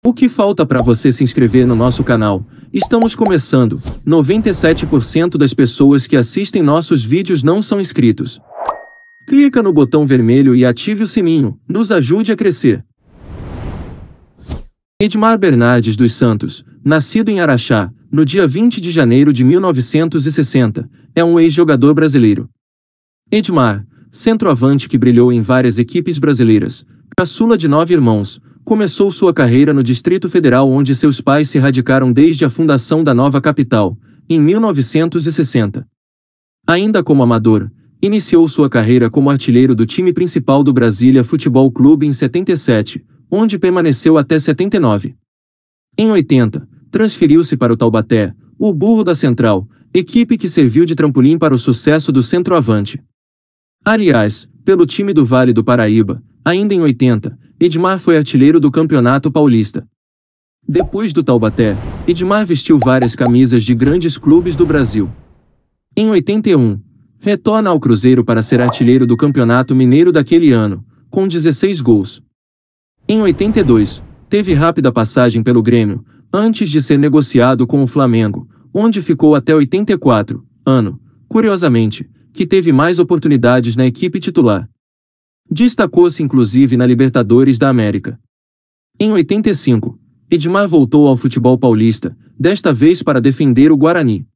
O que falta para você se inscrever no nosso canal? Estamos começando. 97% das pessoas que assistem nossos vídeos não são inscritos. Clica no botão vermelho e ative o sininho. Nos ajude a crescer. Edmar Bernardes dos Santos, nascido em Araxá, no dia 20 de janeiro de 1960, é um ex-jogador brasileiro. Edmar, centroavante que brilhou em várias equipes brasileiras, caçula de 9 irmãos, começou sua carreira no Distrito Federal, onde seus pais se radicaram desde a fundação da nova capital, em 1960. Ainda como amador, iniciou sua carreira como artilheiro do time principal do Brasília Futebol Clube em 77, onde permaneceu até 79. Em 80, transferiu-se para o Taubaté, o Burro da Central, equipe que serviu de trampolim para o sucesso do centroavante. Aliás, pelo time do Vale do Paraíba, ainda em 80, Edmar foi artilheiro do Campeonato Paulista. Depois do Taubaté, Edmar vestiu várias camisas de grandes clubes do Brasil. Em 81, retorna ao Cruzeiro para ser artilheiro do Campeonato Mineiro daquele ano, com 16 gols. Em 82, teve rápida passagem pelo Grêmio, antes de ser negociado com o Flamengo, onde ficou até 84, ano, curiosamente, que teve mais oportunidades na equipe titular. Destacou-se inclusive na Libertadores da América. Em 85, Edmar voltou ao futebol paulista, desta vez para defender o Guarani.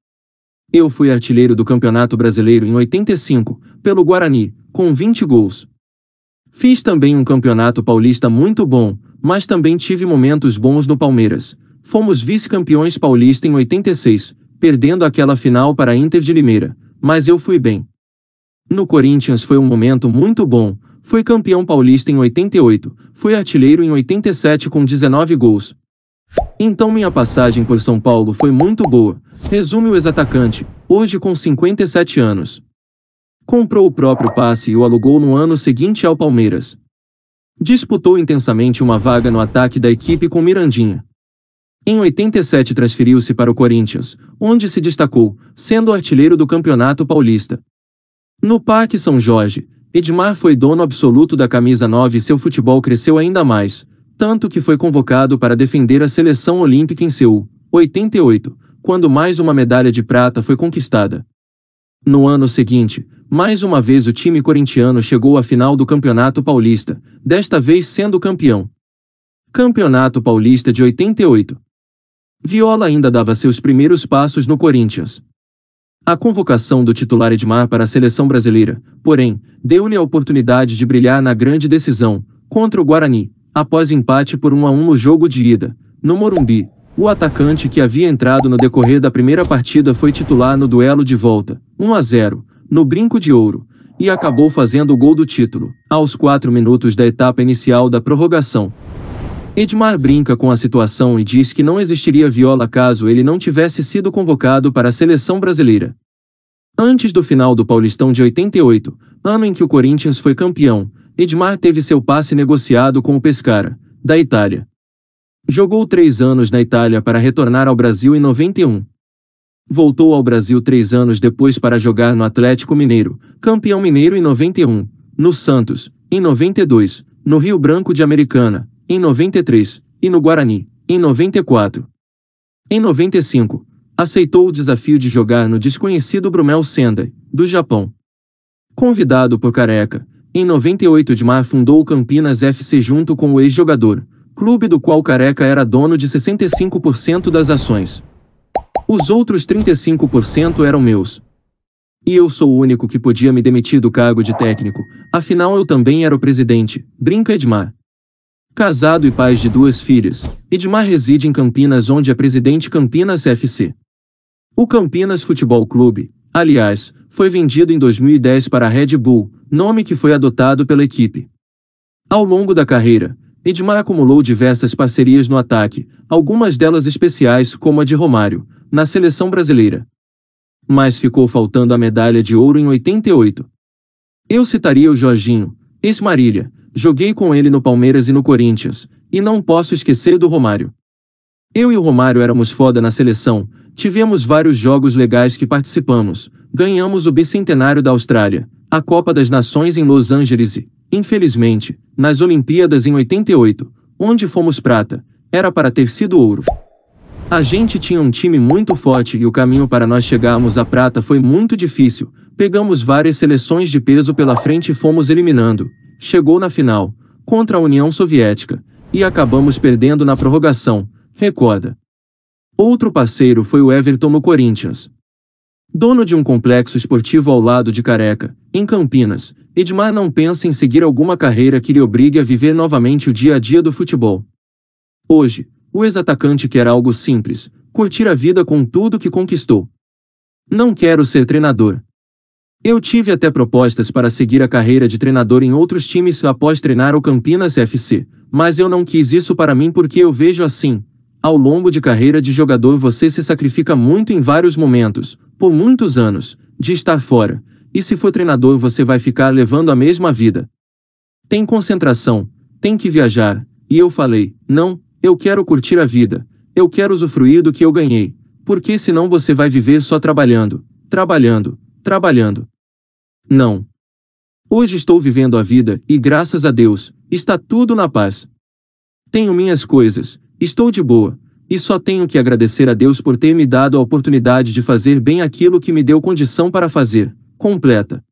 Eu fui artilheiro do Campeonato Brasileiro em 85, pelo Guarani, com 20 gols. Fiz também um Campeonato Paulista muito bom, mas também tive momentos bons no Palmeiras. Fomos vice-campeões paulista em 86, perdendo aquela final para a Inter de Limeira, mas eu fui bem. No Corinthians foi um momento muito bom, fui campeão paulista em 88, fui artilheiro em 87 com 19 gols. Então minha passagem por São Paulo foi muito boa, resume o ex-atacante, hoje com 57 anos. Comprou o próprio passe e o alugou no ano seguinte ao Palmeiras. Disputou intensamente uma vaga no ataque da equipe com Mirandinha. Em 87 transferiu-se para o Corinthians, onde se destacou, sendo artilheiro do Campeonato Paulista. No Parque São Jorge, Edmar foi dono absoluto da camisa 9 e seu futebol cresceu ainda mais, tanto que foi convocado para defender a seleção olímpica em Seul, 88, quando mais uma medalha de prata foi conquistada. No ano seguinte, mais uma vez o time corintiano chegou à final do Campeonato Paulista, desta vez sendo campeão. Campeonato Paulista de 88. Viola ainda dava seus primeiros passos no Corinthians. A convocação do titular Edmar para a seleção brasileira, porém, deu-lhe a oportunidade de brilhar na grande decisão, contra o Guarani, após empate por 1-1 no jogo de ida, no Morumbi. O atacante que havia entrado no decorrer da primeira partida foi titular no duelo de volta, 1-0, no Brinco de Ouro, e acabou fazendo o gol do título, aos 4 minutos da etapa inicial da prorrogação. Edmar brinca com a situação e diz que não existiria Viola caso ele não tivesse sido convocado para a seleção brasileira. Antes do final do Paulistão de 88, ano em que o Corinthians foi campeão, Edmar teve seu passe negociado com o Pescara, da Itália. Jogou 3 anos na Itália para retornar ao Brasil em 91. Voltou ao Brasil 3 anos depois para jogar no Atlético Mineiro, campeão mineiro em 91, no Santos, em 92, no Rio Branco de Americana, em 93, e no Guarani, em 94. Em 95, aceitou o desafio de jogar no desconhecido Brumel Sendai, do Japão. Convidado por Careca, em 98 Edmar fundou o Campinas FC junto com o ex-jogador, clube do qual Careca era dono de 65% das ações. Os outros 35% eram meus. E eu sou o único que podia me demitir do cargo de técnico, afinal eu também era o presidente, brinca Edmar. Casado e pai de 2 filhas, Edmar reside em Campinas, onde é presidente Campinas FC. O Campinas Futebol Clube, aliás, foi vendido em 2010 para a Red Bull, nome que foi adotado pela equipe. Ao longo da carreira, Edmar acumulou diversas parcerias no ataque, algumas delas especiais como a de Romário, na seleção brasileira. Mas ficou faltando a medalha de ouro em 88. Eu citaria o Jorginho, ex-Marília. Joguei com ele no Palmeiras e no Corinthians, e não posso esquecer do Romário. Eu e o Romário éramos foda na seleção, tivemos vários jogos legais que participamos, ganhamos o bicentenário da Austrália, a Copa das Nações em Los Angeles e, infelizmente, nas Olimpíadas em 88, onde fomos prata, era para ter sido ouro. A gente tinha um time muito forte e o caminho para nós chegarmos à prata foi muito difícil. Pegamos várias seleções de peso pela frente e fomos eliminando. Chegou na final, contra a União Soviética, e acabamos perdendo na prorrogação, recorda. Outro parceiro foi o Everton no Corinthians. Dono de um complexo esportivo ao lado de Careca, em Campinas, Edmar não pensa em seguir alguma carreira que lhe obrigue a viver novamente o dia a dia do futebol. Hoje, o ex-atacante quer algo simples, curtir a vida com tudo que conquistou. Não quero ser treinador. Eu tive até propostas para seguir a carreira de treinador em outros times após treinar o Campinas FC, mas eu não quis isso para mim porque eu vejo assim, ao longo de carreira de jogador você se sacrifica muito em vários momentos, por muitos anos, de estar fora, e se for treinador você vai ficar levando a mesma vida. Tem concentração, tem que viajar, e eu falei, não, eu quero curtir a vida, eu quero usufruir do que eu ganhei, porque senão você vai viver só trabalhando, trabalhando, trabalhando. Não. Hoje estou vivendo a vida e graças a Deus, está tudo na paz. Tenho minhas coisas, estou de boa, e só tenho que agradecer a Deus por ter me dado a oportunidade de fazer bem aquilo que me deu condição para fazer, completa.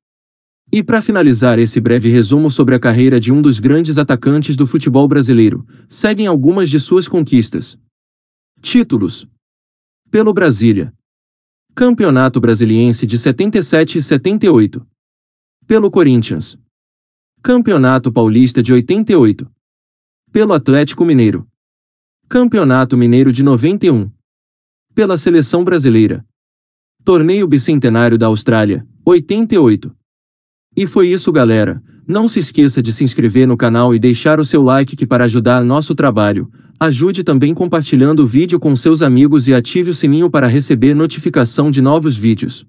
E para finalizar esse breve resumo sobre a carreira de um dos grandes atacantes do futebol brasileiro, seguem algumas de suas conquistas. Títulos: pelo Brasília. Campeonato Brasiliense de 77 e 78. Pelo Corinthians. Campeonato Paulista de 88. Pelo Atlético Mineiro. Campeonato Mineiro de 91. Pela Seleção Brasileira. Torneio Bicentenário da Austrália, 88. E foi isso, galera. Não se esqueça de se inscrever no canal e deixar o seu like que para ajudar nosso trabalho. Ajude também compartilhando o vídeo com seus amigos e ative o sininho para receber notificação de novos vídeos.